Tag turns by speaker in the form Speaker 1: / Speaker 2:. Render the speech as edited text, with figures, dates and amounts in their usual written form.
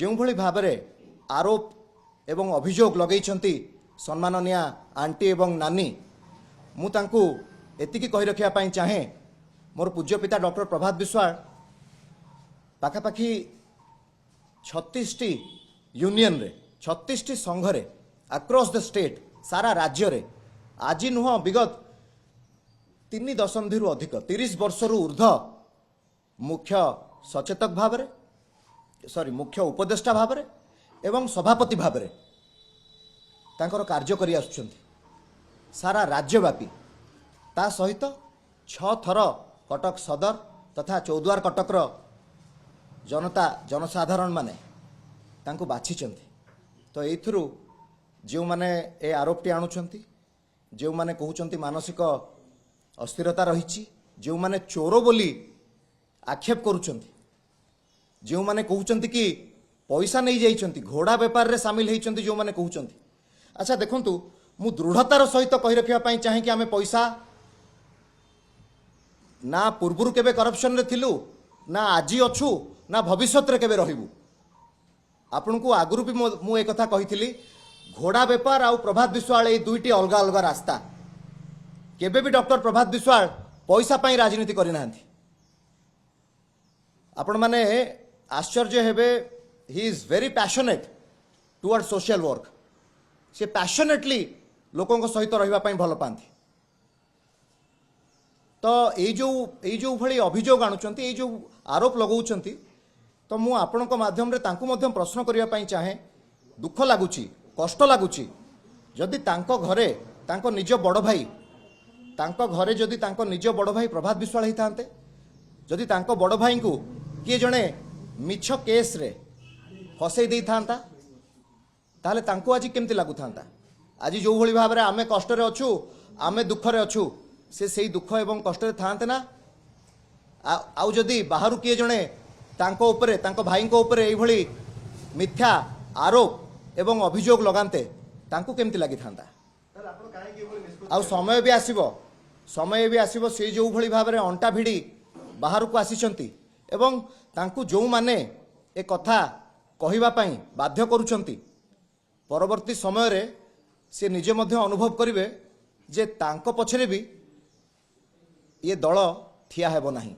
Speaker 1: जो भली भाव में आरोप एवं अभियोग लगे सम्माननीय आंटी एवं नानी मुझे एतिकी कही रखा चाहे मोर पूज्य पिता डॉक्टर प्रभात विश्वाल पाखापाखि 36 टी यूनियन रे 36 टी संघ रे अक्रॉस द स्टेट सारा राज्य रे आज नुह विगत 3 दशंधि अधिक 30 वर्ष ऊर्ध मुख्य सचेतक भाव मुख्य उपदेष्टा भाव एवं सभापति भाव तांकर कार्य करि आसुछंती सारा राज्यव्यापी ता सहित 6 थर कटक सदर तथा चौद्वार कटक जनता जनसाधारण माने तांको बाछिचंती। तो एथुरु जो माने ए आरोपटी आणुछंती जो माने कहउछंती मानसिक अस्थिरता रहिछि जो माने चोर बोली आक्षेप करूछंती जो माने कहउछंती कि पैसा नहीं जाइछंती घोड़ा व्यापार रे शामिल हेइछंती जो माने कहउछंती। अच्छा देखंतु मु दृढ़तार सहित कहि रखिया पई चाहे कि आमे पैसा ना पूर्वरु केबे करप्शन रे थिलु ना आजी अछु ना भविष्यत रे केबे रहिबु। आपन को आगुरु भी मु एक कथा कहिथिली घोड़ा व्यापार आउ प्रभात विश्वाल ए दुईटी अलग अलग रास्ता केबे भी डॉक्टर प्रभात विश्वाल पैसा पई राजनीति करि नाहंती। आपण माने आश्चर्य हेबे he is very passionate toward social work से पैशनेटली लोकों सहित रहिबा पई भल पांती। तो ये जो भली अभियोग आणुचंती ये जो आरोप लगाउचंती तो मु आपणक माध्यम रे तांको मध्यम प्रश्न करिया पई चाहे दुख लागुची कष्ट लागुची जदि तांको घरे तांको निज बड़ भाई तांको घरे जदि तांको निज बड़ भाई प्रभात विश्वाल ही थांते जदि तांको बड़ भाई को किए जणे मिछ केस रे फसई दे थांता ताले तांको आज केमती लागु थांता। आज जो भली भाव रे आमे कष्ट रे अछु आमे दुख रे अछु से सही दुख एवं कष्ट रे थांते ना आउ जदि बाहरु किए जणे तांको उपरे तांको भाई को उपरे एई भली मिथ्या आरोप एवं अभियोग लगाते तांको केमती लागि थांता। आउ समय भी आसीबो से जो भली भाव रे अंटा भिड़ी बाहर को आसीचंती एवं तांको जो माने ए कथा कहिबा पई बाध्य करूचंती परवर्ती समय रे से निजे मध्य अनुभव करिवे जे तांको पछरे भी ये दल ठिया हेबो नाही।